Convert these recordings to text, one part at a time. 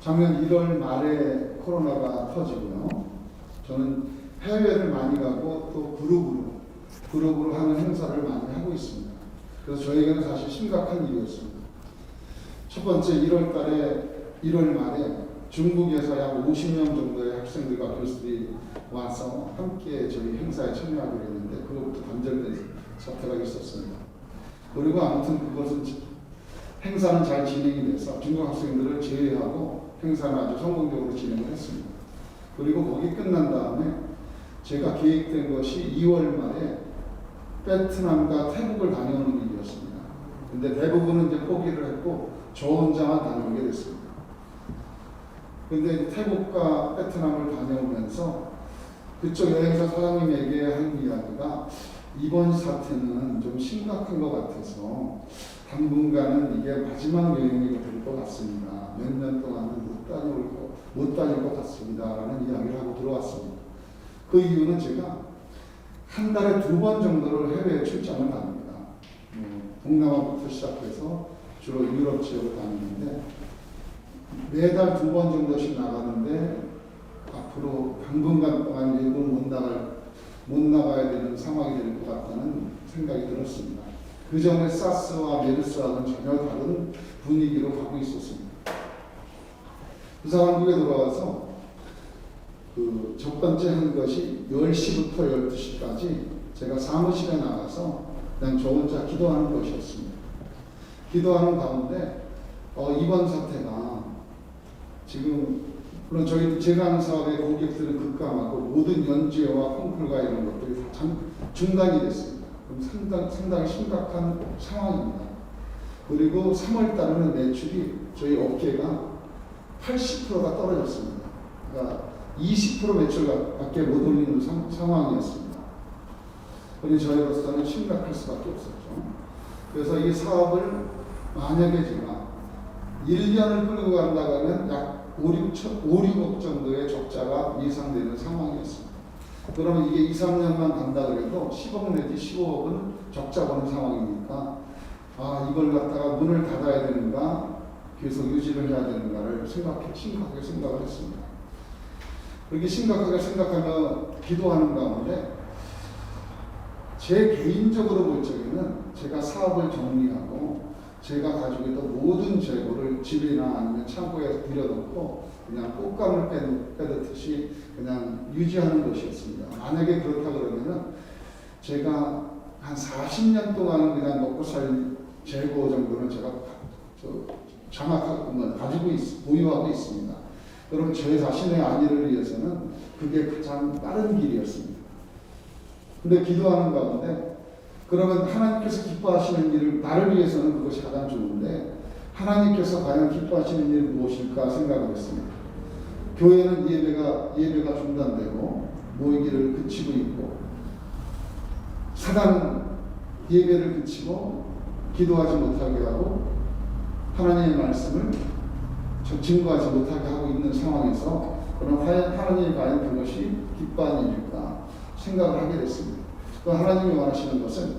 작년 1월 말에 코로나가 터지고요. 저는 해외를 많이 가고 또 그룹으로 하는 행사를 많이 하고 있습니다. 그래서 저에게는 사실 심각한 일이었습니다. 첫 번째 1월 말에 중국에서 약 50명 정도의 학생들과 교수들이 와서 함께 저희 행사에 참여하기로 했는데 그것부터 단절된 사태가 있었습니다. 그리고 아무튼 그것은 행사는 잘 진행이 돼서 중국 학생들을 제외하고 행사는 아주 성공적으로 진행을 했습니다. 그리고 거기 끝난 다음에 제가 계획된 것이 2월 말에 베트남과 태국을 다녀오는 일이었습니다. 근데 대부분은 이제 포기를 했고 저 혼자만 다녀오게 됐습니다. 근데 태국과 베트남을 다녀오면서 그쪽 여행사 사장님에게 한 이야기가 이번 사태는 좀 심각한 것 같아서 당분간은 이게 마지막 여행이 될 것 같습니다. 몇 년 동안은 못 다닐 것 같습니다. 라는 이야기를 하고 들어왔습니다. 그 이유는 제가 한 달에 2번 정도를 해외 출장을 갑니다. 동남아부터 시작해서 주로 유럽 지역을 다니는데 매달 2번 정도씩 나가는데 앞으로 당분간 동안 일본 못 나가야 되는 상황이 될 것 같다는 생각이 들었습니다. 그 전에 사스와 메르스와는 전혀 다른 분위기로 가고 있었습니다. 그래서 한국에 돌아와서 첫 번째 한 것이 10시부터 12시까지 제가 사무실에 나가서 그냥 저 혼자 기도하는 것이었습니다. 기도하는 가운데 이번 사태가 지금 물론 제가 하는 사업의 고객들은 급감하고 모든 연주회와 콩쿨과 이런 것들이 다 중단이 됐습니다. 그럼 상당히 심각한 상황입니다. 그리고 3월 달에는 매출이 저희 업계가 80%가 떨어졌습니다. 그러니까 20% 매출밖에 못 올리는 상황이었습니다. 그러니 저희로서는 심각할 수밖에 없었죠. 그래서 이 사업을 만약에 제가 1년을 끌고 간다고 하면 약 5, 6억 정도의 적자가 예상되는 상황이었습니다. 그러면 이게 2, 3년만 간다 그래도 10억 내지 15억은 적자 보는 상황이니까 이걸 갖다가 문을 닫아야 되는가 계속 유지를 해야 되는가를 심각하게 생각을 했습니다. 그렇게 심각하게 생각하며 기도하는 가운데 제 개인적으로 볼 적에는 제가 사업을 정리하고 제가 가지고 있던 모든 재고를 집이나 아니면 창고에 들여놓고 그냥 꽃감을 빼듯이 그냥 유지하는 것이었습니다. 만약에 그렇다 그러면은 제가 한 40년 동안은 그냥 먹고 살 재고 정도는 제가 장악하고 보유하고 있습니다. 그럼 제 자신의 안위를 위해서는 그게 가장 빠른 길이었습니다. 근데 기도하는 가운데 그러면 하나님께서 기뻐하시는 일을 나를 위해서는 그것이 가장 좋은데 하나님께서 과연 기뻐하시는 일이 무엇일까 생각을 했습니다. 교회는 예배가 중단되고 모이기를 그치고 있고 사단은 예배를 그치고 기도하지 못하게 하고 하나님의 말씀을 증거하지 못하게 하고 있는 상황에서 그럼 하나님이 과연 그것이 기뻐하는 일일까 생각을 하게 됐습니다. 하나님이 원하시는 것은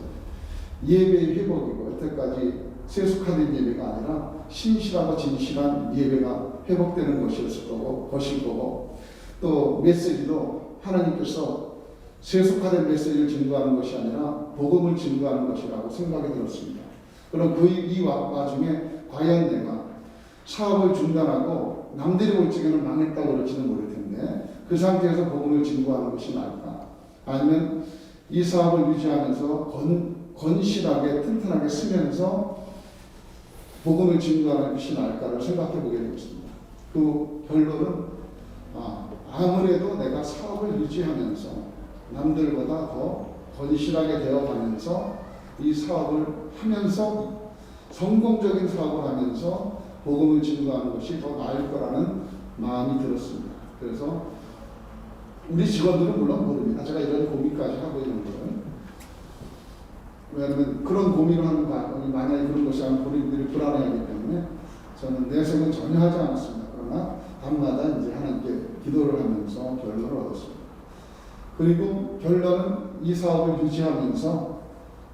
예배의 회복이고 여태까지 세속화된 예배가 아니라 신실하고 진실한 예배가 회복되는 것일 거고 또 메시지도 하나님께서 세속화된 메시지를 증거하는 것이 아니라 복음을 증거하는 것이라고 생각이 들었습니다. 그럼 이 와중에 과연 내가 사업을 중단하고 남들이 볼 적에는 망했다고 그럴지는 모를 텐데 그 상태에서 복음을 증거하는 것이 나을까? 아니면 이 사업을 유지하면서 건실하게 튼튼하게 쓰면서 복음을 증거하는 것이 나을까를 생각해 보게 되었습니다. 그 결론은 아무래도 내가 사업을 유지하면서 남들보다 더 건실하게 되어가면서 이 사업을 하면서 성공적인 사업을 하면서 복음을 증거하는 것이 더 나을 거라는 마음이 들었습니다. 그래서 우리 직원들은 물론 모릅니다. 제가 이런 고민까지 하고 있는 거예요. 왜냐하면 그런 고민을 하는 바람에 만약에 그런 것이 아니면 본인들이 불안해하기 때문에 저는 내색은 전혀 하지 않았습니다. 그러나 밤마다 이제 하나님께 기도를 하면서 결론을 얻었습니다. 그리고 결론은 이 사업을 유지하면서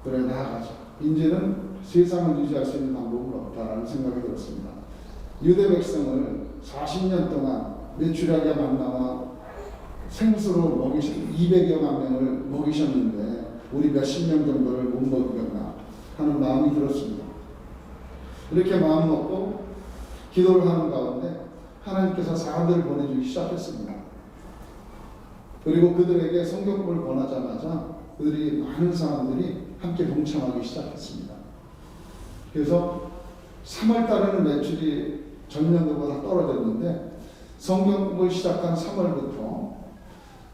그래 나아가자. 이제는 세상을 유지할 수 있는 방법은 없다라는 생각이 들었습니다. 유대 백성을 40년 동안 메추리알과 만나와 생수로 200여만 명을 먹이셨는데 우리 몇십 명 정도를 못 먹이겠나 하는 마음이 들었습니다. 이렇게 마음 먹고 기도를 하는 가운데 하나님께서 사람들을 보내주기 시작했습니다. 그리고 그들에게 성경을 권하자마자 그들이 많은 사람들이 함께 동참하기 시작했습니다. 그래서 3월 달에는 매출이 전년도보다 떨어졌는데 성경을 시작한 3월부터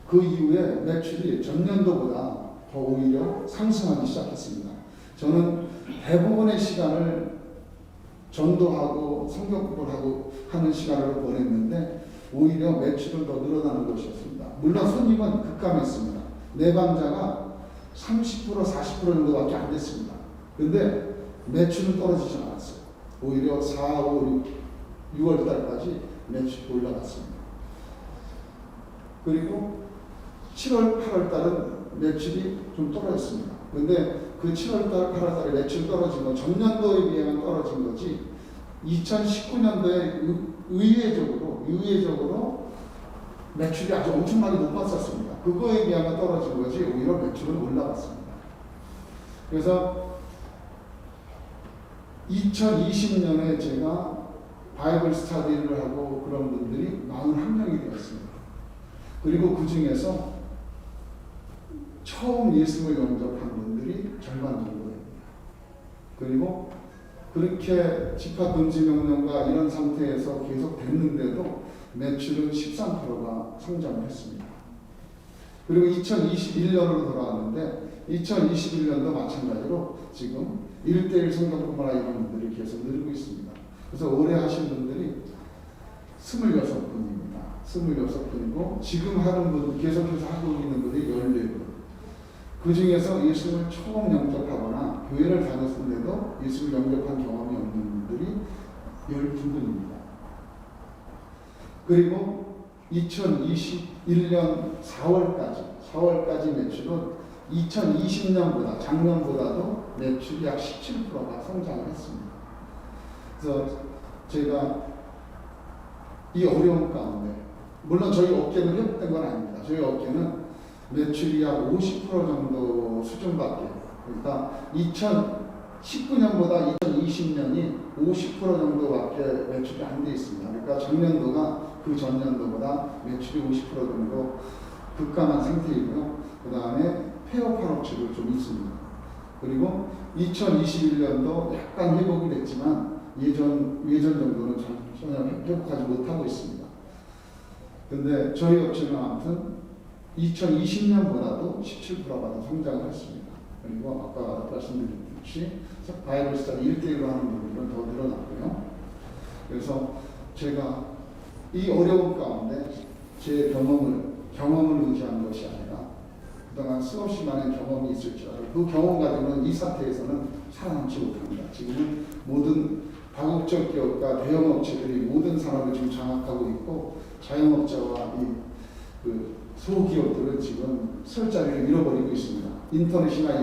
그 이후에 매출이 전년도보다 더 오히려 상승하기 시작했습니다. 저는 대부분의 시간을 전도하고 성경 공부를 하는 시간으로 보냈는데 오히려 매출은 더 늘어나는 것이었습니다. 물론 손님은 급감했습니다. 내방자가 30% 40% 정도밖에 안 됐습니다. 그런데 매출은 떨어지지 않았어요. 오히려 4, 5, 6월 달까지 매출이 올라갔습니다. 그리고 7월, 8월 달은 매출이 좀 떨어졌습니다. 그런데 그 7월 달, 8월 달에 매출 떨어진 건 전년도에 비하면 떨어진 거지 2019년도에 의외적으로 매출이 아주 엄청나게 높았었습니다. 그거에 비하면 떨어진 거지 오히려 매출은 올라갔습니다. 그래서 2020년에 제가 바이블 스터디를 하고 그런 분들이 41명이 되었습니다. 그리고 그 중에서 처음 예수를 영접한 분들이 절반 정도 됩니다. 그리고 그렇게 집합금지 명령과 이런 상태에서 계속 됐는데도 매출은 13%가 성장을 했습니다. 그리고 2021년으로 돌아왔는데 2021년도 마찬가지로 지금 1:1 성경뿐만 아니라 이런 분들이 계속 늘고 있습니다. 그래서 올해 하신 분들이 26분입니다. 26분이고 지금 하는 분, 계속해서 하고 있는 분이 14분. 그 중에서 예수를 처음 영접하거나 교회를 다녔는데도 예수를 영접한 경험이 없는 분들이 12분입니다. 그리고 2021년 4월까지 매출은 2020년보다 작년보다도 매출이 약 17%가 성장을 했습니다. 그래서 제가 이 어려운 가운데 물론 저희 업계는 회복된 건 아닙니다. 저희 업계는 매출이 약 50% 정도 수준밖에, 그러니까 2019년보다 2020년이 50% 정도밖에 매출이 안 돼 있습니다. 그러니까 전년도가 그 전년도보다 매출이 50% 정도 급감한 상태이고요. 그 다음에 폐업한 업체도 좀 있습니다. 그리고 2021년도 약간 회복이 됐지만 예전 정도는 전혀 회복하지 못하고 있습니다. 그런데 저희 업체는 아무튼 2020년보다도 17%가 더 성장을 했습니다. 그리고 아까 말씀드렸듯이 바이블 스터디 1:1로 하는 분들은 더 늘어났고요. 그래서 제가 이 어려운 가운데 제 경험을 의지한 것이 아니라 그동안 수없이 많은 경험이 있을 줄 알고 그 경험 가지고는 이 사태에서는 살아남지 못합니다. 지금은 모든 다국적 기업과 대형 업체들이 모든 산업을 지금 장악하고 있고 자영업자와 그 소기업들은 지금 설 자리를 잃어버리고 있습니다. 인터넷이나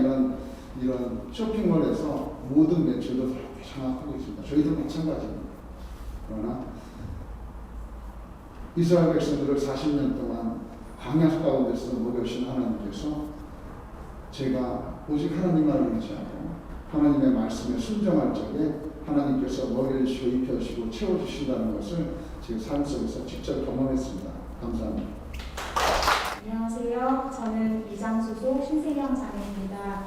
이런 쇼핑몰에서 모든 매출도 다 장악하고 있습니다. 저희도 마찬가지입니다. 그러나 이스라엘 백성들을 40년 동안 광야 가운데서 먹여주신 하나님께서 제가 오직 하나님만을 의지하고 하나님의 말씀에 순종할 적에 하나님께서 먹여 주시고 입혀 주시고 채워 주신다는 것을 제 삶 속에서 직접 경험했습니다. 감사합니다. 안녕하세요. 저는 이장 소속 신세경 자매입니다.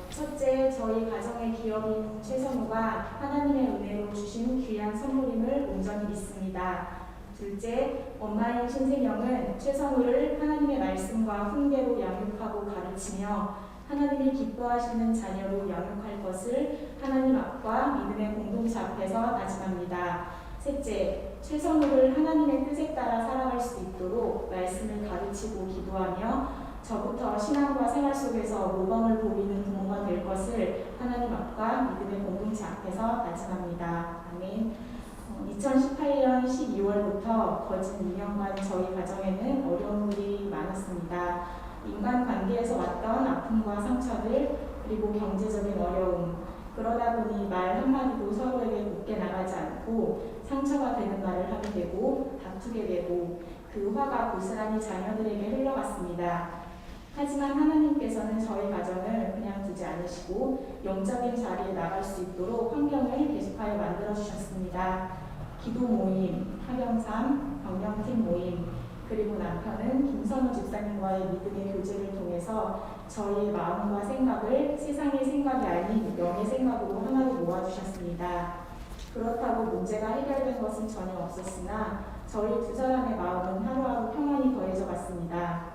첫째, 저희 가정의 기업인 최선우가 하나님의 은혜로 주신 귀한 선물임을 온전히 믿습니다. 둘째, 엄마인 신세경은 최선우를 하나님의 말씀과 훈계로 양육하고 가르치며 하나님이 기뻐하시는 자녀로 양육할 것을 하나님 앞과 믿음의 공동체 앞에서 다짐합니다. 셋째, 최선우를 하나님의 뜻에 따라 살아갈 수 있도록 말씀을 가르치고 기도하며 저부터 신앙과 생활 속에서 모범을 보이는 부모가 될 것을 하나님 앞과 믿음의 공동체 앞에서 다짐합니다. 아멘. 2018년 12월부터 거진 2년간 저희 가정에는 어려움이 많았습니다. 인간관계에서 왔던 아픔과 상처들, 그리고 경제적인 어려움, 그러다 보니 말 한마디도 서로에게 곱게 나가지 않고 상처가 되는 말을 하게 되고 다투게 되고 그 화가 고스란히 자녀들에게 흘러갔습니다. 하지만 하나님께서는 저희 가정을 그냥 두지 않으시고 영적인 자리에 나갈 수 있도록 환경을 계속하여 만들어 주셨습니다. 기도 모임, 학영삼, 경영팀 모임, 그리고 남편은 김선우 집사님과의 믿음의 교제를 통해서 저희의 마음과 생각을 세상의 생각이 아닌 영의 생각으로 하나로 모아주셨습니다. 그렇다고 문제가 해결된 것은 전혀 없었으나 저희 두 사람의 마음은 하루하루 평안이 더해져 갔습니다.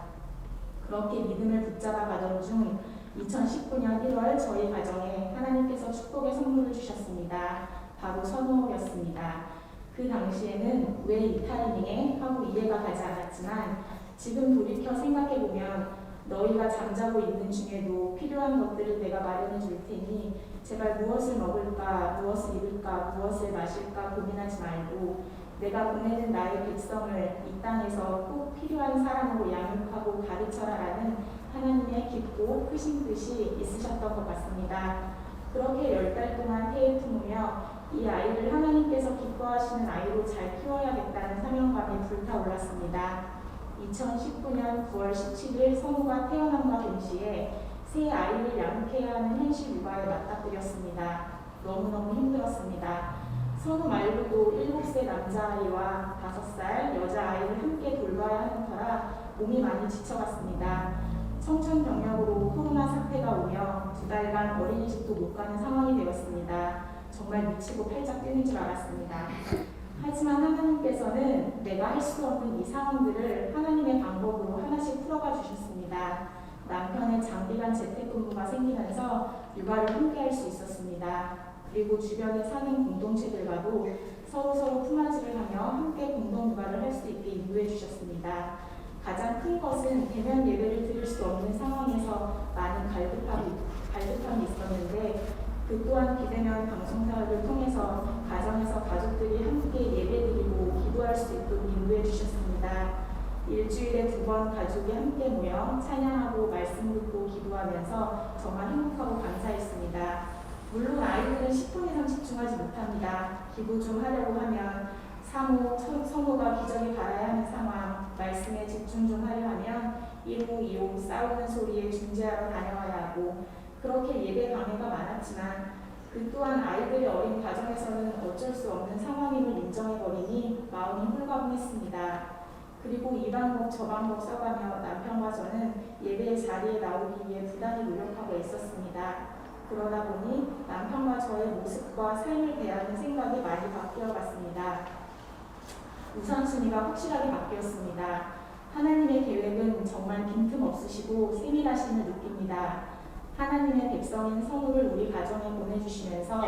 그렇게 믿음을 붙잡아 가던 중 2019년 1월 저희 가정에 하나님께서 축복의 선물을 주셨습니다. 바로 선호였습니다. 그 당시에는 왜 이 타이밍에 하고 이해가 가지 않았지만 지금 돌이켜 생각해보면 너희가 잠자고 있는 중에도 필요한 것들을 내가 마련해 줄 테니 제발 무엇을 먹을까, 무엇을 입을까, 무엇을 마실까 고민하지 말고 내가 보내는 나의 백성을 이 땅에서 꼭 필요한 사람으로 양육하고 가르쳐라라는 하나님의 깊고 크신 뜻이 있으셨던 것 같습니다. 그렇게 10달 동안 태에 품으며 이 아이를 하나님께서 기뻐하시는 아이로 잘 키워야겠다는 사명감이 불타올랐습니다. 2019년 9월 17일 선우가 태어남과 동시에 새 아이를 양육해야 하는 현실 육아에 맞닥뜨렸습니다. 너무너무 힘들었습니다. 선우 말고도 7세 남자아이와 5살 여자아이를 함께 돌봐야 하는 터라 몸이 많이 지쳐갔습니다. 청천벽력으로 코로나 사태가 오며 2달간 어린이집도 못 가는 상황이 되었습니다. 정말 미치고 팔짝 뛰는 줄 알았습니다. 하지만 하나님께서는 내가 할 수 없는 이 상황들을 하나님의 방법으로 하나씩 풀어가 주셨습니다. 남편의 장기간 재택근무가 생기면서 육아를 함께 할 수 있었습니다. 그리고 주변에 사는 공동체들과도 서로 품앗이를 하며 함께 공동 육아를 할 수 있게 인도해 주셨습니다. 가장 큰 것은 대면 예배를 드릴 수 없는 상황에서 많은 갈급함이 있었는데 그 또한 비대면 방송사를 통해서 가정에서 가족들이 함께 예배드리고 기도할 수 있도록 인도해 주셨습니다. 일주일에 2번 가족이 함께 모여 찬양하고 말씀 듣고 기도하면서 정말 행복하고 감사했습니다. 물론 아이들은 10분 이상 집중하지 못합니다. 기도 좀 하려고 하면 사모, 성모가 기적이 바라야 하는 상황, 말씀에 집중 좀 하려 하면 이호 싸우는 소리에 중재하러 다녀와야 하고 그렇게 예배 방해가 많았지만 그 또한 아이들이 어린 가정에서는 어쩔 수 없는 상황임을 인정해버리니 마음이 홀가분했습니다. 그리고 이 방법 저 방법 써가며 남편과 저는 예배의 자리에 나오기 위해 부단히 노력하고 있었습니다. 그러다 보니 남편과 저의 모습과 삶을 대하는 생각이 많이 바뀌어 갔습니다. 우선순위가 확실하게 바뀌었습니다. 하나님의 계획은 정말 빈틈없으시고 세밀하심을 느낍니다. 하나님의 백성인 선우를 우리 가정에 보내주시면서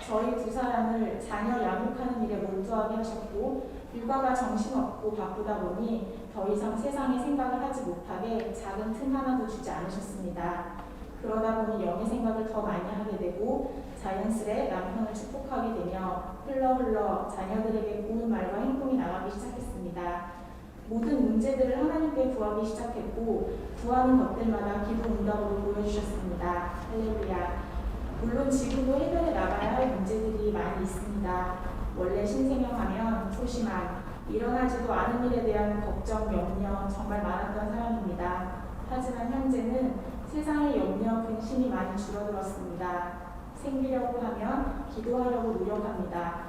저희 두 사람을 자녀 양육하는 일에 몰두하게 하셨고 육아가 정신없고 바쁘다 보니 더 이상 세상의 생각을 하지 못하게 작은 틈 하나도 주지 않으셨습니다. 그러다 보니 영의 생각을 더 많이 하게 되고 자연스레 남편을 축복하게 되며 흘러 자녀들에게 고운 말과 행동이 나가기 시작했습니다. 모든 문제들을 하나님께 구하기 시작했고 구하는 것들마다 기도 응답으로 보여주셨습니다. 할렐루야. 물론 지금도 해결해 나가야 할 문제들이 많이 있습니다. 원래 신생영하면 소심한, 일어나지도 않은 일에 대한 걱정, 염려 정말 많았던 사람입니다. 하지만 현재는 세상의 염려, 근심이 많이 줄어들었습니다. 생기려고 하면 기도하려고 노력합니다.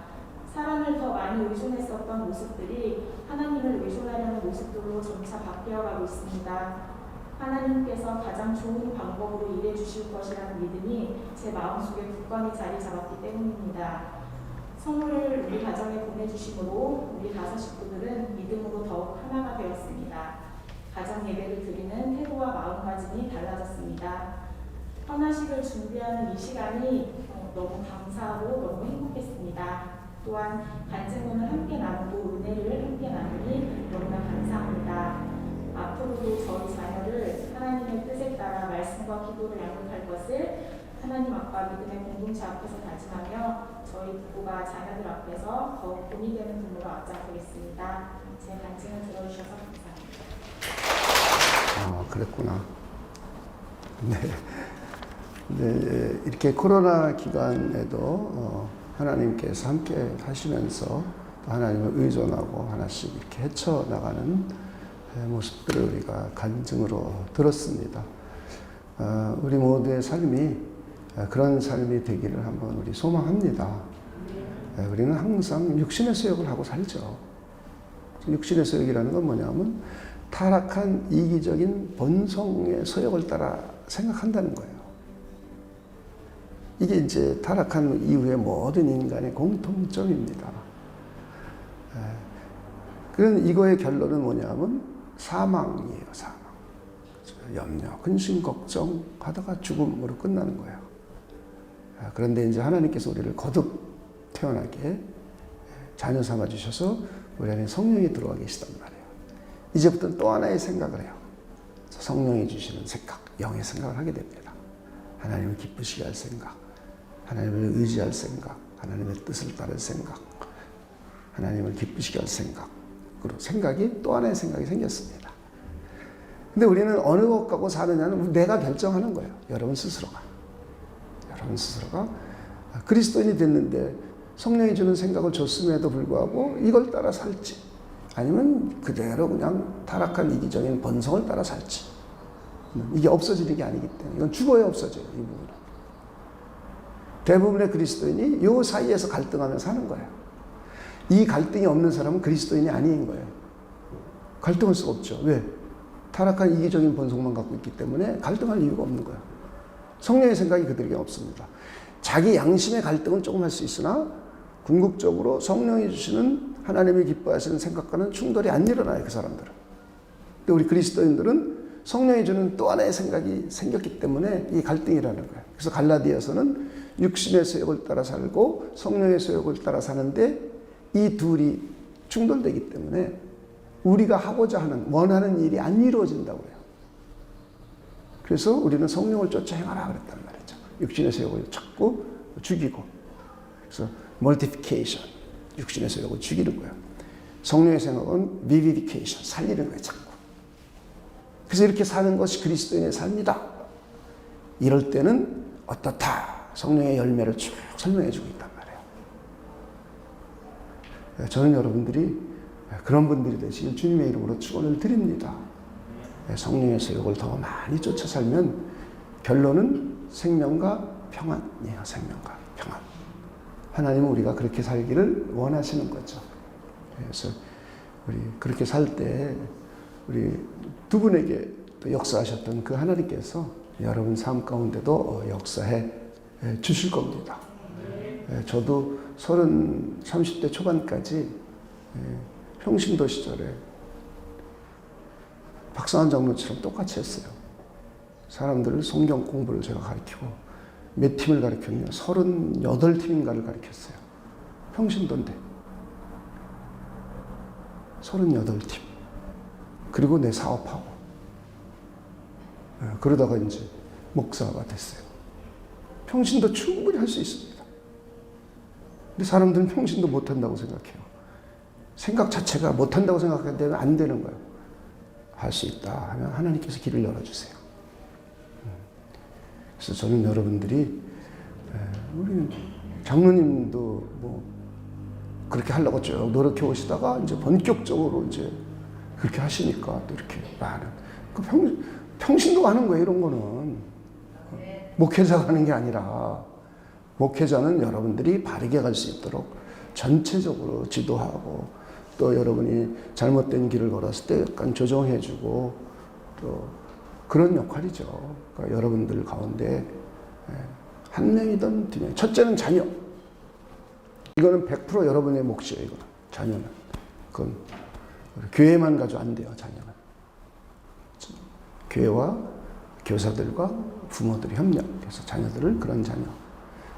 사람을 더 많이 의존했었던 모습들이 하나님을 의존하려는 모습들로 점차 바뀌어가고 있습니다. 하나님께서 가장 좋은 방법으로 일해 주실 것이라는 믿음이 제 마음속에 굳건히 자리 잡았기 때문입니다. 선물을 우리 가정에 보내주심으로 우리 5 식구들은 믿음으로 더욱 하나가 되었습니다. 가정 예배를 드리는 태도와 마음가짐이 달라졌습니다. 헌화식을 준비하는 이 시간이 너무 감사하고 너무 행복했습니다. 또한 간증문을 함께 나누고 은혜를 함께 나누니 너무나 감사합니다. 앞으로도 저희 자녀를 하나님의 뜻에 따라 말씀과 기도를 양육할 것을 하나님 아빠 믿음의 공동체 앞에서 다짐하며 저희 부부가 자녀들 앞에서 더욱 본이 되는 분으로 앞장서겠습니다. 제 간증을 들어주셔서 감사합니다. 그랬구나. 네, 이렇게 코로나 기간에도 하나님께서 함께 하시면서 또 또 하나님을 의존하고 하나씩 이렇게 헤쳐나가는 모습들을 우리가 간증으로 들었습니다. 우리 모두의 삶이 그런 삶이 되기를 한번 우리 소망합니다. 우리는 항상 육신의 소욕을 하고 살죠. 육신의 소욕이라는 건 뭐냐면 타락한 이기적인 본성의 소욕을 따라 생각한다는 거예요. 이게 이제 타락한 이후의 모든 인간의 공통점입니다. 그런 이거의 결론은 뭐냐면 사망이에요, 사망. 염려, 근심, 걱정 하다가 죽음으로 끝나는 거예요. 그런데 이제 하나님께서 우리를 거듭 태어나게 자녀 삼아 주셔서 우리 안에 성령이 들어와 계시단 말이에요. 이제부터는 또 하나의 생각을 해요. 성령이 주시는 생각, 영의 생각을 하게 됩니다. 하나님을 기쁘시게 할 생각, 하나님을 의지할 생각, 하나님의 뜻을 따를 생각, 하나님을 기쁘시게 할 생각, 그리고 생각이 또 하나의 생각이 생겼습니다. 근데 우리는 어느 것 갖고 사느냐는 내가 결정하는 거예요. 여러분 스스로가. 여러분 스스로가 그리스도인이 됐는데 성령이 주는 생각을 줬음에도 불구하고 이걸 따라 살지, 아니면 그대로 그냥 타락한 이기적인 본성을 따라 살지. 이게 없어지는 게 아니기 때문에 이건 죽어야 없어져요. 이 부분은. 대부분의 그리스도인이 이 사이에서 갈등하며 사는 거예요. 이 갈등이 없는 사람은 그리스도인이 아닌 거예요. 갈등할 수가 없죠. 왜? 타락한 이기적인 본성만 갖고 있기 때문에 갈등할 이유가 없는 거예요. 성령의 생각이 그들에게 없습니다. 자기 양심의 갈등은 조금 할 수 있으나 궁극적으로 성령이 주시는 하나님이 기뻐하시는 생각과는 충돌이 안 일어나요, 그 사람들은. 근데 우리 그리스도인들은 성령이 주는 또 하나의 생각이 생겼기 때문에 이 갈등이라는 거예요. 그래서 갈라디아서는 육신의 소욕을 따라 살고 성령의 소욕을 따라 사는데 이 둘이 충돌되기 때문에 우리가 하고자 하는, 원하는 일이 안 이루어진다고 해요. 그래서 우리는 성령을 쫓아 행하라 그랬단 말이죠. 육신의 소욕을 찾고 죽이고. 그래서 멀티피케이션, 육신의 소욕을 죽이는 거예요. 성령의 생각은 비비비케이션, 살리는 거예요, 자꾸. 그래서 이렇게 사는 것이 그리스도인의 삶이다. 이럴 때는 어떻다. 성령의 열매를 쭉 설명해 주고 있단 말이에요. 저는 여러분들이 그런 분들이 되시길 주님의 이름으로 축원을 드립니다. 성령의 소욕을 더 많이 쫓아 살면 결론은 생명과 평안이에요. 생명과 평안. 하나님은 우리가 그렇게 살기를 원하시는 거죠. 그래서 우리 그렇게 살 때 우리 두 분에게 또 역사하셨던 그 하나님께서 여러분 삶 가운데도 역사해 주실 겁니다. 저도 30대 초반까지 평신도 시절에 박상환 장로처럼 똑같이 했어요. 사람들을 성경 공부를 제가 가르치고 몇 팀을 가르쳤냐? 38팀인가를 가르쳤어요. 평신도인데 38팀. 그리고 내 사업하고 그러다가 이제 목사가 됐어요. 평신도 충분히 할 수 있습니다. 근데 사람들은 평신도 못한다고 생각해요. 생각 자체가 못한다고 생각하면 안 되는 거예요. 할 수 있다 하면 하나님께서 길을 열어주세요. 그래서 저는 여러분들이 우리 장로님도 뭐 그렇게 하려고 쭉 노력해 오시다가 이제 본격적으로 이제 그렇게 하시니까 또 이렇게 많은 평신도가 하는 거예요. 이런 거는 목회자가 하는 게 아니라 목회자는 여러분들이 바르게 갈 수 있도록 전체적으로 지도하고 또 여러분이 잘못된 길을 걸었을 때 약간 조정해주고 또 그런 역할이죠. 그러니까 여러분들 가운데 한 명이든 두 명. 첫째는 자녀. 이거는 100% 여러분의 몫이에요. 이거는 자녀는. 그건 교회만 가지고 안 돼요. 자녀는. 교회와 교사들과 부모들이 협력해서 자녀들을 그런 자녀.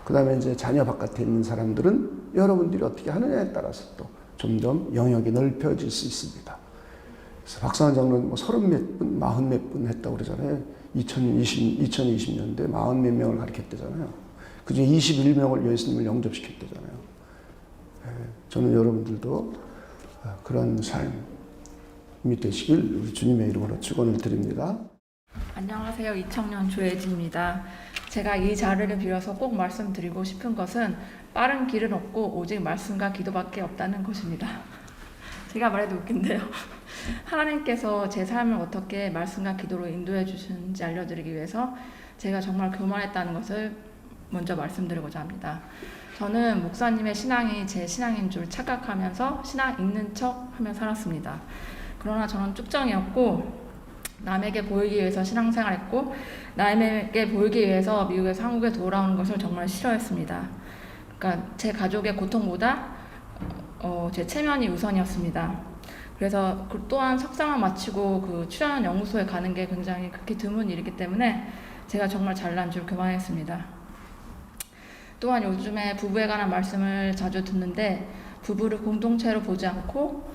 그 다음에 이제 자녀 바깥에 있는 사람들은 여러분들이 어떻게 하느냐에 따라서 또 점점 영역이 넓혀질 수 있습니다. 그래서 박상환 장로는 뭐 30몇 분, 40몇 분 했다고 그러잖아요. 2020년대 40몇 명을 가르쳤대잖아요. 그 중에 21명을 예수님을 영접시켰대잖아요. 저는 여러분들도 그런 삶이 되시길 우리 주님의 이름으로 축원을 드립니다. 안녕하세요. 이청년 조혜지입니다. 제가 이 자리를 빌어서 꼭 말씀드리고 싶은 것은 빠른 길은 없고 오직 말씀과 기도밖에 없다는 것입니다. 제가 말해도 웃긴데요. 하나님께서 제 삶을 어떻게 말씀과 기도로 인도해 주시는지 알려드리기 위해서 제가 정말 교만했다는 것을 먼저 말씀드리고자 합니다. 저는 목사님의 신앙이 제 신앙인 줄 착각하면서 신앙 있는 척 하며 살았습니다. 그러나 저는 쭉정이었고 남에게 보이기 위해서 신앙생활했고 남에게 보이기 위해서 미국에서 한국에 돌아오는 것을 정말 싫어했습니다. 그러니까 제 가족의 고통보다 제 체면이 우선이었습니다. 그래서 또한 석사만 마치고 그 출연 연구소에 가는 게 굉장히 극히 드문 일이기 때문에 제가 정말 잘난 줄 교만했습니다. 또한 요즘에 부부에 관한 말씀을 자주 듣는데 부부를 공동체로 보지 않고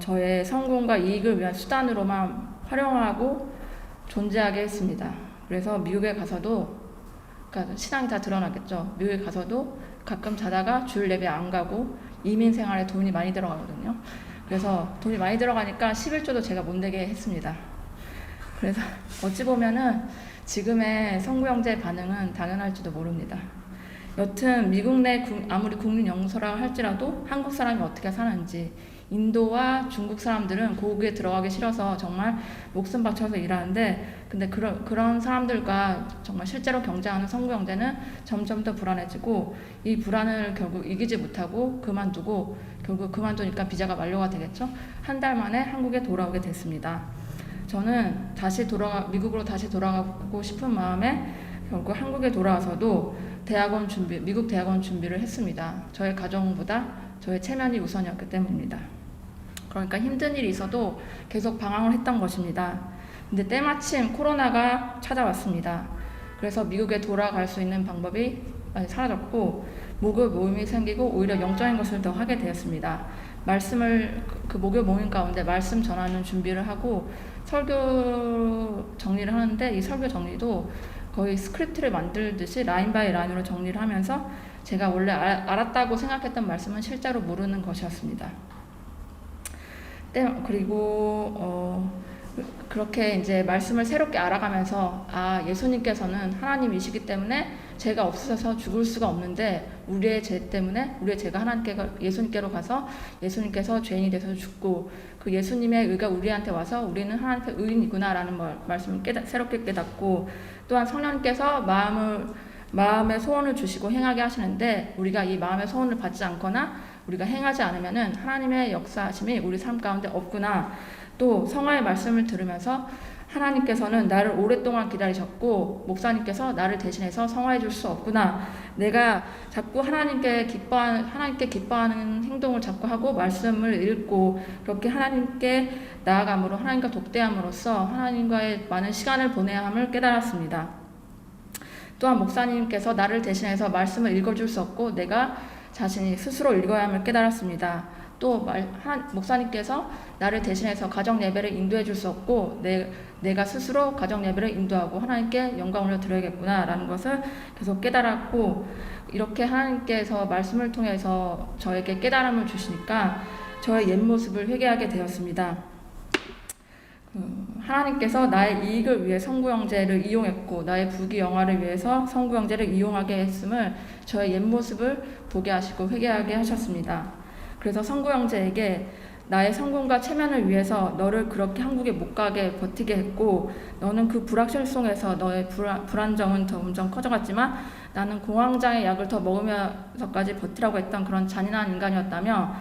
저의 성공과 이익을 위한 수단으로만 활용하고 존재하게 했습니다. 그래서 미국에 가서도, 그러니까 신앙이 다 드러나겠죠. 미국에 가서도 가끔 자다가 주일 예배 안 가고 이민 생활에 돈이 많이 들어가거든요. 그래서 돈이 많이 들어가니까 11조도 제가 못 내게 했습니다. 그래서 어찌 보면은 지금의 성구 형제의 반응은 당연할지도 모릅니다. 여튼 미국 내 아무리 국민연구소라고 할지라도 한국 사람이 어떻게 사는지, 인도와 중국 사람들은 고국에 들어가기 싫어서 정말 목숨 바쳐서 일하는데, 근데 그런 사람들과 정말 실제로 경쟁하는 성구 형제는 점점 더 불안해지고, 이 불안을 결국 이기지 못하고 그만두고, 결국 그만두니까 비자가 만료가 되겠죠. 한 달 만에 한국에 돌아오게 됐습니다. 저는 미국으로 다시 돌아가고 싶은 마음에 결국 한국에 돌아와서도 미국 대학원 준비를 했습니다. 저의 가정보다 저의 체면이 우선이었기 때문입니다. 그러니까 힘든 일이 있어도 계속 방황을 했던 것입니다. 근데 때마침 코로나가 찾아왔습니다. 그래서 미국에 돌아갈 수 있는 방법이 많이 사라졌고 목요 모임이 생기고 오히려 영적인 것을 더 하게 되었습니다. 그 목요 모임 가운데 말씀 전하는 준비를 하고 설교 정리를 하는데, 이 설교 정리도 거의 스크립트를 만들듯이 라인 바이 라인으로 정리를 하면서 제가 원래 알았다고 생각했던 말씀은 실제로 모르는 것이었습니다. 그리고 그렇게 이제 말씀을 새롭게 알아가면서 예수님께서는 하나님이시기 때문에 죄가 없으셔서 죽을 수가 없는데 우리의 죄 때문에 죄가 예수님께로 가서 예수님께서 죄인이 돼서 죽고, 그 예수님의 의가 우리한테 와서 우리는 하나님의 의인이구나라는 말씀을 새롭게 깨닫고, 또한 성령님께서 마음의 소원을 주시고 행하게 하시는데 우리가 이 마음의 소원을 받지 않거나 우리가 행하지 않으면은 하나님의 역사하심이 우리 삶 가운데 없구나. 또 성화의 말씀을 들으면서 하나님께서는 나를 오랫동안 기다리셨고 목사님께서 나를 대신해서 성화해 줄 수 없구나. 내가 자꾸 하나님께 기뻐하는 행동을 자꾸 하고 말씀을 읽고 그렇게 하나님께 나아감으로 하나님과 독대함으로써 하나님과의 많은 시간을 보내야 함을 깨달았습니다. 또한 목사님께서 나를 대신해서 말씀을 읽어줄 수 없고 내가 자신이 스스로 읽어야 함을 깨달았습니다. 또 목사님께서 나를 대신해서 가정 예배를 인도해 줄 수 없고 내가 스스로 가정 예배를 인도하고 하나님께 영광을 드려야겠구나라는 것을 계속 깨달았고, 이렇게 하나님께서 말씀을 통해서 저에게 깨달음을 주시니까 저의 옛 모습을 회개하게 되었습니다. 하나님께서 나의 이익을 위해 성구 형제를 이용했고 나의 부귀 영화를 위해서 성구 형제를 이용하게 했음을 저의 옛 모습을 보게 하시고 회개하게 하셨습니다. 그래서 성구 형제에게 나의 성공과 체면을 위해서 너를 그렇게 한국에 못 가게 버티게 했고, 너는 그 불확실 속에서 너의 불안정은 점점 커져갔지만 나는 공황장애 약을 더 먹으면서까지 버티라고 했던 그런 잔인한 인간이었다며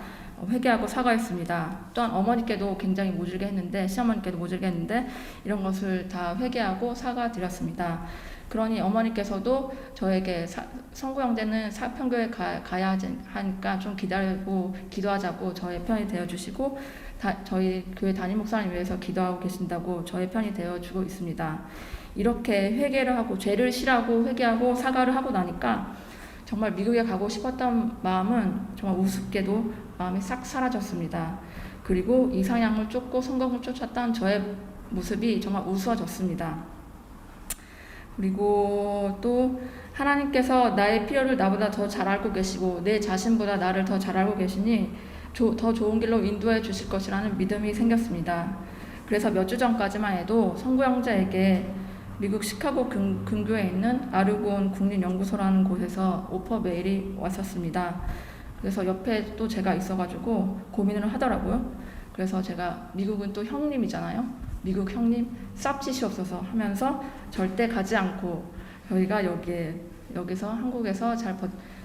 회개하고 사과했습니다. 또한 어머니께도 굉장히 모질게 했는데, 시어머니께도 모질게 했는데 이런 것을 다 회개하고 사과드렸습니다. 그러니 어머니께서도 저에게 성구 형제는 사평교회 가야 하니까 좀 기다리고 기도하자고 저의 편이 되어주시고 저희 교회 담임 목사님 위해서 기도하고 계신다고 저의 편이 되어주고 있습니다. 이렇게 회개를 하고 죄를 실하고 회개하고 사과를 하고 나니까 정말 미국에 가고 싶었던 마음은 정말 우습게도 마음이 싹 사라졌습니다. 그리고 이상향을 쫓고 성공을 쫓았던 저의 모습이 정말 우스워졌습니다. 그리고 또 하나님께서 나의 필요를 나보다 더 잘 알고 계시고 내 자신보다 나를 더 잘 알고 계시니 더 좋은 길로 인도해 주실 것이라는 믿음이 생겼습니다. 그래서 몇 주 전까지만 해도 성구 형제에게 미국 시카고 근교에 있는 아르곤 국립연구소라는 곳에서 오퍼 메일이 왔었습니다. 그래서 옆에 또 제가 있어가지고 고민을 하더라고요. 그래서 제가 미국은 또 형님이잖아요. 미국 형님 쌉짓이없어서 하면서 절대 가지 않고 저희가 여기서 한국에서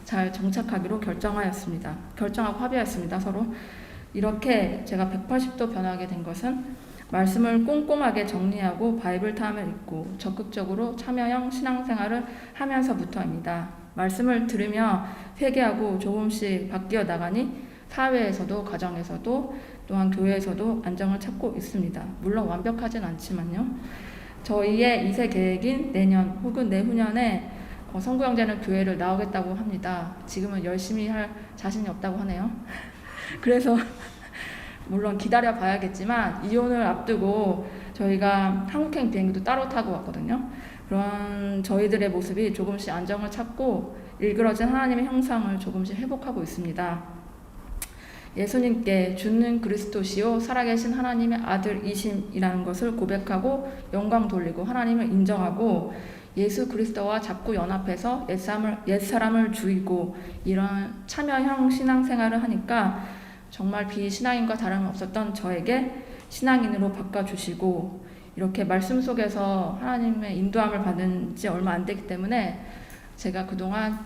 잘 정착하기로 결정하고 합의했습니다. 서로. 이렇게 제가 180도 변하게 된 것은 말씀을 꼼꼼하게 정리하고 바이블 타임을 읽고 적극적으로 참여형 신앙생활을 하면서부터입니다. 말씀을 들으며 회개하고 조금씩 바뀌어 나가니 사회에서도 가정에서도 또한 교회에서도 안정을 찾고 있습니다. 물론 완벽하진 않지만요. 저희의 2세 계획인 내년 혹은 내후년에 성구 형제는 교회를 나오겠다고 합니다. 지금은 열심히 할 자신이 없다고 하네요. 그래서 물론 기다려 봐야겠지만 이혼을 앞두고 저희가 한국행 비행기도 따로 타고 왔거든요. 그런 저희들의 모습이 조금씩 안정을 찾고 일그러진 하나님의 형상을 조금씩 회복하고 있습니다. 예수님께 주는 그리스도시요 살아계신 하나님의 아들이심이라는 것을 고백하고 영광 돌리고 하나님을 인정하고 예수 그리스도와 자꾸 연합해서 옛사람을 죽이고 이런 참여형 신앙생활을 하니까 정말 비신앙인과 다름없었던 저에게 신앙인으로 바꿔주시고 이렇게 말씀 속에서 하나님의 인도함을 받은 지 얼마 안 되기 때문에 제가 그동안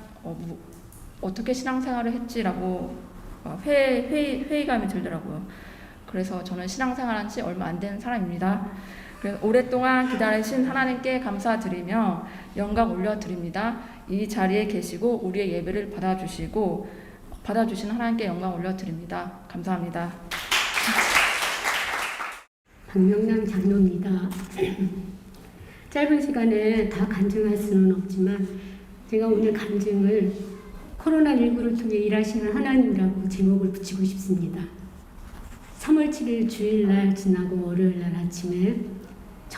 어떻게 신앙생활을 했지라고 회의감이 들더라고요. 그래서 저는 신앙생활한 지 얼마 안 된 사람입니다. 그래서 오랫동안 기다리신 하나님께 감사드리며 영광 올려드립니다. 이 자리에 계시고 우리의 예배를 받아주신 하나님께 영광 올려드립니다. 감사합니다. 박명남 장로입니다. 짧은 시간에 다 간증할 수는 없지만 제가 오늘 간증을 코로나19를 통해 일하시는 하나님이라고 제목을 붙이고 싶습니다. 3월 7일 주일날 지나고 월요일날 아침에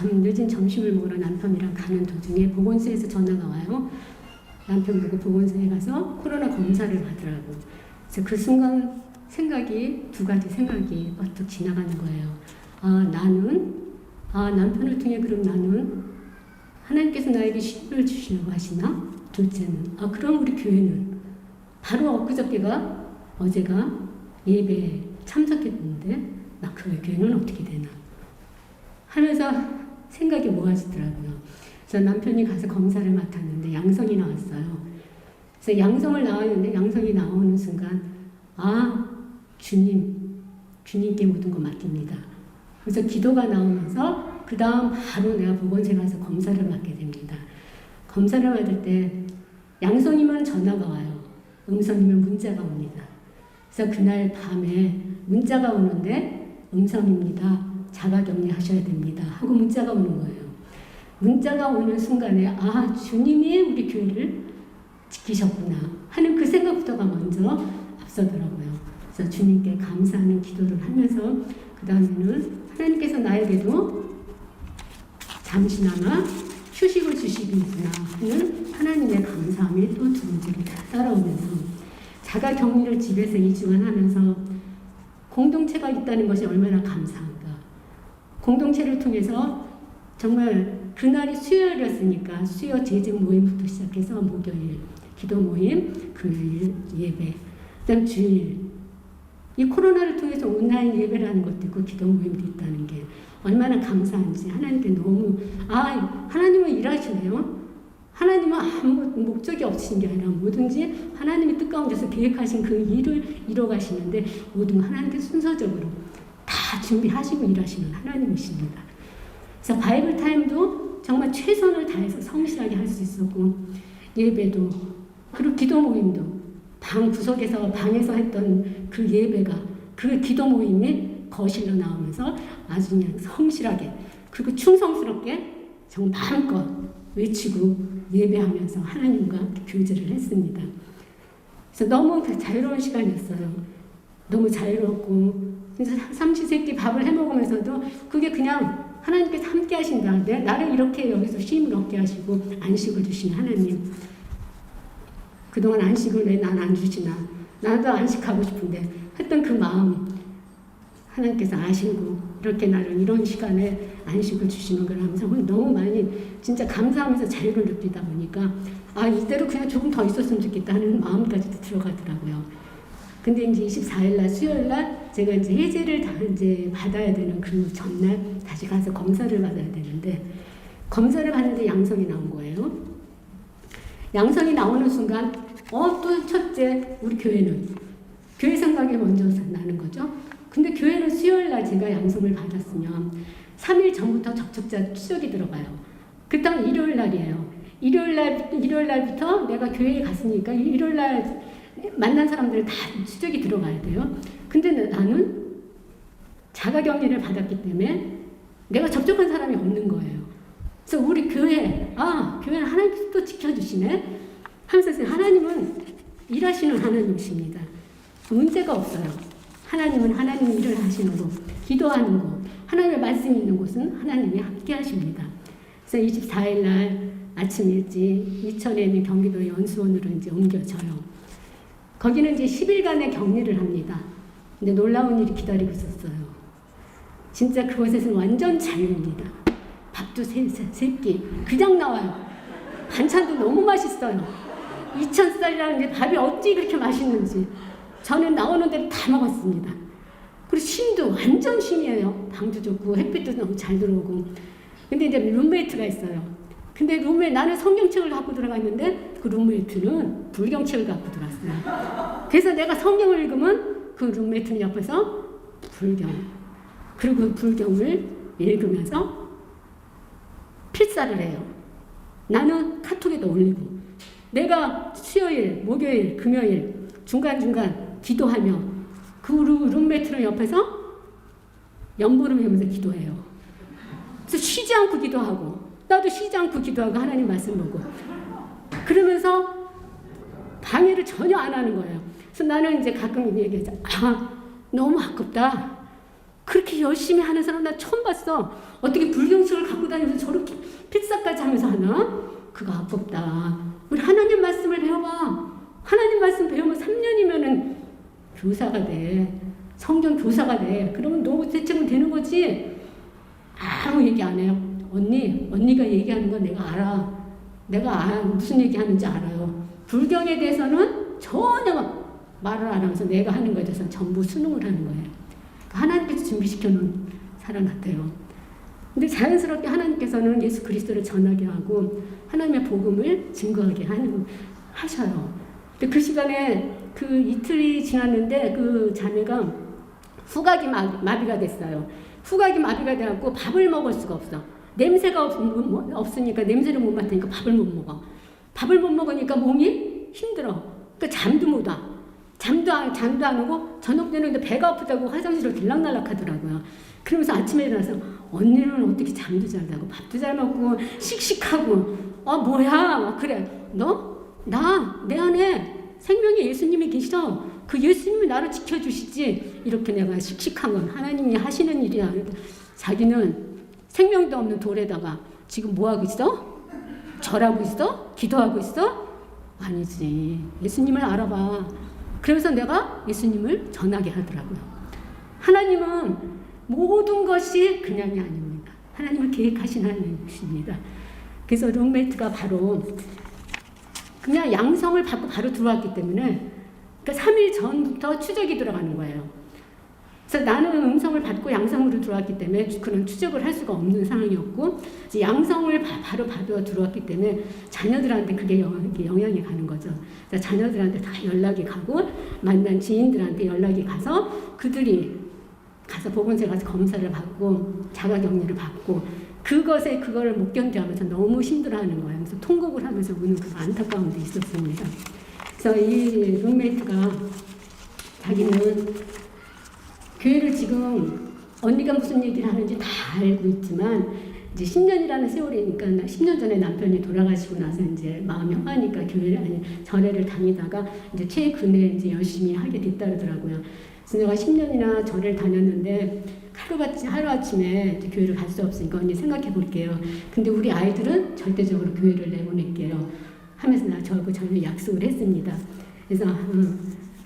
늦은 점심을 먹으러 남편이랑 가는 도중에 보건소에서 전화가 와요. 남편 보고 보건소에 가서 코로나 검사를 받으라고. 그래서 그 순간 두 가지 생각이 버뜩 지나가는 거예요. 남편을 통해 그럼 나는 하나님께서 나에게 힘을 주시려고 하시나? 둘째는, 그럼 우리 교회는 바로 어제가 예배에 참석했는데 나 그 교회는 어떻게 되나? 하면서 생각이 모아지더라고요. 그래서 남편이 가서 검사를 맡았는데 양성이 나왔어요. 그래서 양성이 나오는 순간 주님께 모든 거 맡깁니다. 그래서 기도가 나오면서 그 다음 바로 내가 보건소에 가서 검사를 맡게 됩니다. 검사를 받을 때 양성이면 전화가 와요. 음성이면 문자가 옵니다. 그래서 그날 밤에 문자가 오는데 음성입니다. 자가격리 하셔야 됩니다. 하고 문자가 오는 거예요. 문자가 오는 순간에 주님이 우리 교회를 지키셨구나 하는 그 생각부터가 먼저 앞서더라고요. 그래서 주님께 감사하는 기도를 하면서 그 다음에는 하나님께서 나에게도 잠시나마 휴식을 주시겠구나 하는 하나님의 감사함이 또 두 번째로 따라오면서 자가격리를 집에서 2주간 하면서 공동체가 있다는 것이 얼마나 감사한가. 공동체를 통해서 정말 그날이 수요일이었으니까 수요 재직 모임부터 시작해서 목요일 기도 모임, 금요일 예배, 그다음 주일 이 코로나를 통해서 온라인 예배라는 것도 있고 기도 모임도 있다는 게 얼마나 감사한지 하나님께 너무 하나님은 일하시네요. 하나님은 아무 목적이 없으신 게 아니라 뭐든지 하나님이 뜻 가운데서 계획하신 그 일을 이뤄가시는데 모든 하나님께 순서적으로 다 준비하시고 일하시는 하나님이십니다. 그래서 바이블 타임도 정말 최선을 다해서 성실하게 할 수 있었고 예배도 그리고 기도 모임도 방에서 했던 그 예배가 그 기도 모임이 거실로 나오면서 아주 그냥 성실하게 그리고 충성스럽게 정말 마음껏 외치고 예배하면서 하나님과 교제를 했습니다. 그래서 너무 자유로운 시간이었어요. 너무 자유롭고 그래서 삼시세끼 밥을 해먹으면서도 그게 그냥 하나님께서 함께 하신다. 나를 이렇게 여기서 쉼을 얻게 하시고 안식을 주시는 하나님. 그동안 안식을 왜 난 안 주시나. 나도 안식하고 싶은데 했던 그 마음. 하나님께서 아시고 이렇게 나를 이런 시간에 안식을 주시는 걸 하면서 너무 많이 진짜 감사하면서 자유를 느끼다 보니까 아 이대로 그냥 조금 더 있었으면 좋겠다는 마음까지도 들어가더라고요. 근데 이제 24일 날 수요일 날 제가 이제 해제를 다 이제 받아야 되는 그 전날 다시 가서 검사를 받아야 되는데 검사를 받는데 양성이 나온 거예요. 양성이 나오는 순간 또 첫째 우리 교회는 교회 생각이 먼저 나는 거죠. 근데 교회는 수요일 날 제가 양성을 받았으면 3일 전부터 접촉자 추적이 들어가요. 그 다음 일요일 날이에요. 일요일 날부터 내가 교회에 갔으니까 일요일 날 만난 사람들 다 추적이 들어가야 돼요. 근데 나는 자가격리를 받았기 때문에 내가 접촉한 사람이 없는 거예요. 그래서 우리 교회는 하나님께서 또 지켜주시네 하면서 하나님은 일하시는 하나님이십니다. 문제가 없어요. 하나님은 하나님 일을 하시는 곳, 기도하는 곳, 하나님의 말씀이 있는 곳은 하나님이 함께 하십니다. 그래서 24일 날 아침 일찍 이천에 있는 경기도 연수원으로 이제 옮겨져요. 거기는 이제 10일간의 격리를 합니다. 근데 놀라운 일이 기다리고 있었어요. 진짜 그곳에서는 완전 자유입니다. 밥도 세 끼 그냥 나와요. 반찬도 너무 맛있어요. 2000살이라는 게 밥이 어찌 그렇게 맛있는지 저는 나오는 대로 다 먹었습니다. 그리고 쉼도 완전 쉼이에요. 방도 좋고 햇빛도 너무 잘 들어오고. 근데 이제 룸메이트가 있어요. 근데 나는 성경책을 갖고 들어갔는데 그 룸메이트는 불경책을 갖고 들어갔어요. 그래서 내가 성경을 읽으면 그 룸메이트는 옆에서 불경. 그리고 그 불경을 읽으면서 필사를 해요. 나는 카톡에도 올리고. 내가 수요일, 목요일, 금요일 중간중간 기도하며 그 룸메이트는 옆에서 연보름하면서 기도해요. 그래서 쉬지 않고 기도하고 나도 쉬지 않고 기도하고 하나님 말씀 보고 그러면서 방해를 전혀 안 하는 거예요. 그래서 나는 이제 가끔 얘기하자. 너무 아깝다. 그렇게 열심히 하는 사람 나 처음 봤어. 어떻게 불경책을 갖고 다니면서 저렇게 필사까지 하면서 하나? 그거 아깝다. 우리 하나님 말씀을 배워봐. 하나님 말씀 배우면 3년이면은 교사가 돼. 성경 교사가 돼. 그러면 너 대체는 되는 거지. 아무 얘기 안 해요. 언니가 얘기하는 건 내가 알아. 무슨 얘기하는지 알아요. 불경에 대해서는 전혀 말을 안 하면서 내가 하는 거에 대해서는 전부 순응을 하는 거예요. 하나님께서 준비시켜 놓은 사람 같아요. 근데 자연스럽게 하나님께서는 예수 그리스도를 전하게 하고 하나님의 복음을 증거하게 하셔요. 근데 그 시간에 그 이틀이 지났는데 그 자매가 후각이 마비가 됐어요. 후각이 마비가 돼갖고 밥을 먹을 수가 없어. 냄새가 없으니까 냄새를 못 맡으니까 밥을 못 먹어. 밥을 못 먹으니까 몸이 힘들어. 그러니까 잠도 못 와. 잠도 안 오고 저녁 되는데 배가 아프다고 화장실을 들락날락 하더라고요. 그러면서 아침에 일어나서 언니는 어떻게 잠도 잘 자고 밥도 잘 먹고 씩씩하고 뭐야 그래 내 안에 생명의 예수님이 계시죠. 그 예수님이 나를 지켜주시지. 이렇게 내가 씩씩한 건 하나님이 하시는 일이야. 자기는 생명도 없는 돌에다가 지금 뭐하고 있어? 절하고 있어? 기도하고 있어? 아니지. 예수님을 알아봐. 그러면서 내가 예수님을 전하게 하더라고요. 하나님은 모든 것이 그냥이 아닙니다. 하나님을 계획하신 하나님이십니다. 그래서 룸메이트가 바로 그냥 양성을 받고 바로 들어왔기 때문에 그러니까 3일 전부터 추적이 들어가는 거예요. 그래서 나는 음성을 받고 양성으로 들어왔기 때문에 그런 추적을 할 수가 없는 상황이었고 이제 양성을 바로 받아 들어왔기 때문에 자녀들한테 그게 영향이 가는 거죠. 그래서 자녀들한테 다 연락이 가고 만난 지인들한테 연락이 가서 그들이 가서 보건소에 가서 검사를 받고 자가격리를 받고 그거를 못 견뎌하면서 너무 힘들어하는 거예요. 그래서 통곡을 하면서 우는 그 안타까운 데 있었습니다. 그래서 이 룸메이트가 자기는 교회를 지금 언니가 무슨 얘기를 하는지 다 알고 있지만 이제 10년이라는 세월이니까 10년 전에 남편이 돌아가시고 나서 이제 마음이 허하니까 절에를 다니다가 이제 최근에 이제 열심히 하게 됐다 그러더라고요. 그래서 내가 10년이나 절을 다녔는데 하루아침에 이제 교회를 갈 수 없으니까 언니 생각해 볼게요. 근데 우리 아이들은 절대적으로 교회를 내보낼게요. 하면서 저는 약속을 했습니다. 그래서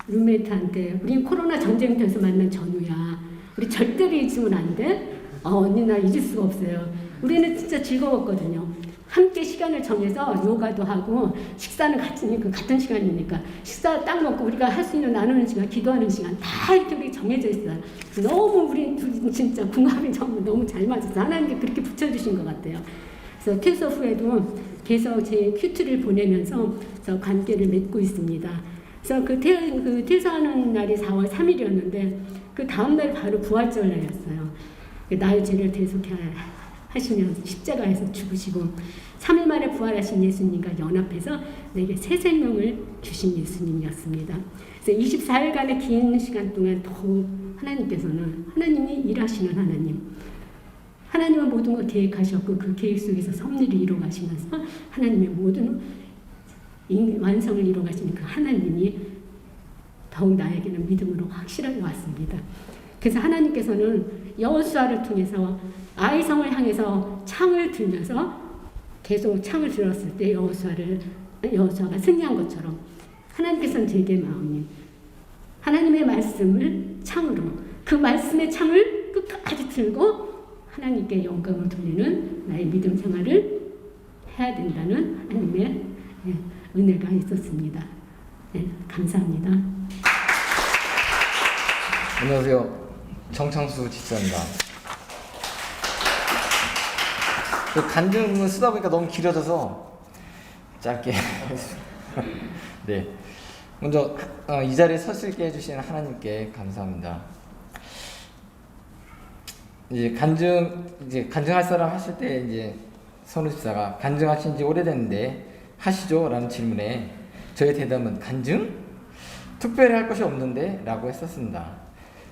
룸메이트한테 우린 코로나 전쟁터에서 만난 전우야. 우리 절대로 잊으면 안 돼. 언니 나 잊을 수가 없어요. 우리는 진짜 즐거웠거든요. 함께 시간을 정해서 요가도 하고 식사는 같은 시간이니까 식사 딱 먹고 우리가 할 수 있는 나누는 시간, 기도하는 시간 다 이렇게 우리 정해져 있어요. 너무 우리 둘이 진짜 궁합이 너무 잘 맞아서 하나님께 그렇게 붙여주신 것 같아요. 그래서 퇴소 후에도 계속 제 큐트를 보내면서 관계를 맺고 있습니다. 그래서 그 퇴소하는 날이 4월 3일이었는데 그 다음 날 바로 부활절 날이었어요. 나의 죄를 대속하시면서 십자가에서 죽으시고 3일 만에 부활하신 예수님과 연합해서 내게 새 생명을 주신 예수님이었습니다. 그래서 24일간의 긴 시간 동안 더욱 하나님이 일하시는 하나님은 모든 걸 계획하셨고 그 계획 속에서 섭리를 이루어가시면서 하나님의 모든 완성을 이루어가시는 그 하나님이 더욱 나에게는 믿음으로 확실하게 왔습니다. 그래서 하나님께서는 여호수아를 통해서 아이성을 향해서 창을 들면서 계속 창을 들었을 때 여호수아가 승리한 것처럼 하나님께서는 제게 마음이 하나님의 말씀을 창으로 그 말씀의 창을 끝까지 들고 하나님께 영광을 돌리는 나의 믿음 생활을 해야 된다는 하나님의 은혜가 있었습니다. 네, 감사합니다. 안녕하세요. 정창수 집사입니다. 그 간증을 쓰다 보니까 너무 길어져서 짧게 네. 먼저 이 자리에 설 수 있게 해주신 하나님께 감사합니다. 이제 간증할 사람 하실 때 이제 선우 집사가 간증하신 지 오래됐는데 하시죠? 라는 질문에 저의 대답은 간증? 특별히 할 것이 없는데? 라고 했었습니다.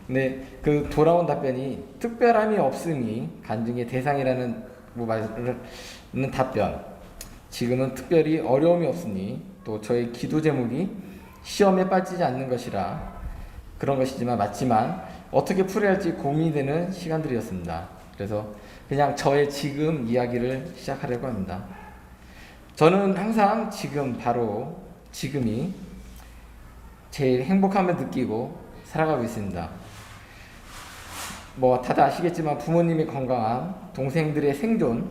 근데 그 돌아온 답변이 특별함이 없으니 간증의 대상이라는 말은 답변. 지금은 특별히 어려움이 없으니 또 저의 기도 제목이 시험에 빠지지 않는 것이라 그런 것이지만 맞지만 어떻게 풀어야 할지 고민이 되는 시간들이었습니다. 그래서 그냥 저의 지금 이야기를 시작하려고 합니다. 저는 항상 지금 바로 지금이 제일 행복함을 느끼고 살아가고 있습니다. 다들 아시겠지만 부모님이 건강한 동생들의 생존,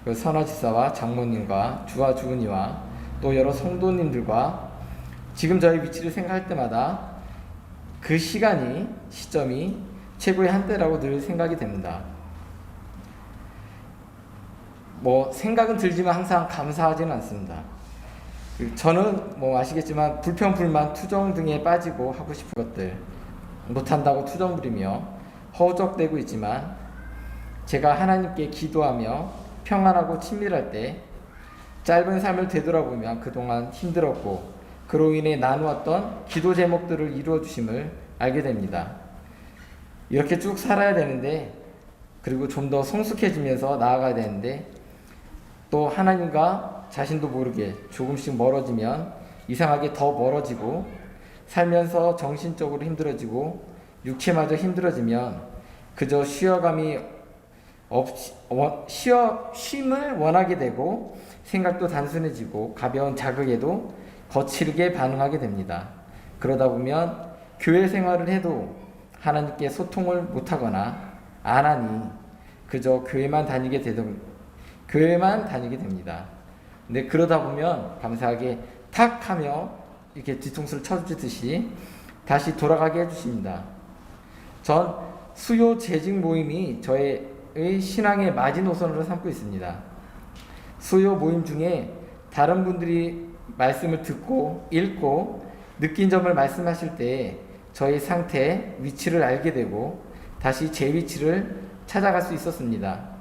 그 선화 집사와 장모님과 주와 주은이와 또 여러 성도님들과 지금 저의 위치를 생각할 때마다 그 시점이 최고의 한때라고 늘 생각이 됩니다. 생각은 들지만 항상 감사하지는 않습니다. 저는 아시겠지만 불평, 불만, 투정 등에 빠지고 하고 싶은 것들 못한다고 투정 부리며 허우적대고 있지만 제가 하나님께 기도하며 평안하고 친밀할 때 짧은 삶을 되돌아보면 그동안 힘들었고 그로 인해 나누었던 기도 제목들을 이루어 주심을 알게 됩니다. 이렇게 쭉 살아야 되는데 그리고 좀 더 성숙해지면서 나아가야 되는데 또 하나님과 자신도 모르게 조금씩 멀어지면 이상하게 더 멀어지고 살면서 정신적으로 힘들어지고 육체마저 힘들어지면 그저 쉼을 원하게 되고 생각도 단순해지고 가벼운 자극에도 거칠게 반응하게 됩니다. 그러다 보면 교회 생활을 해도 하나님께 소통을 못하거나 안 하니 그저 교회만 다니게 됩니다. 근데 그러다 보면 감사하게 탁 하며 이렇게 뒤통수를 쳐주듯이 다시 돌아가게 해주십니다. 전 수요 재직 모임이 저의 신앙의 마지노선으로 삼고 있습니다. 수요 모임 중에 다른 분들이 말씀을 듣고 읽고 느낀 점을 말씀하실 때 저의 상태, 위치를 알게 되고 다시 제 위치를 찾아갈 수 있었습니다.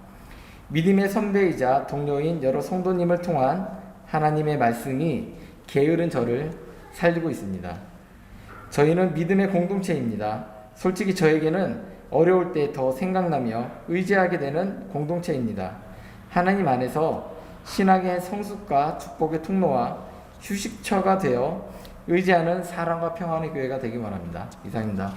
믿음의 선배이자 동료인 여러 성도님을 통한 하나님의 말씀이 게으른 저를 살리고 있습니다. 저희는 믿음의 공동체입니다. 솔직히 저에게는 어려울 때 더 생각나며 의지하게 되는 공동체입니다. 하나님 안에서 신앙의 성숙과 축복의 통로와 휴식처가 되어 의지하는 사랑과 평안의 교회가 되기 원합니다. 이상입니다.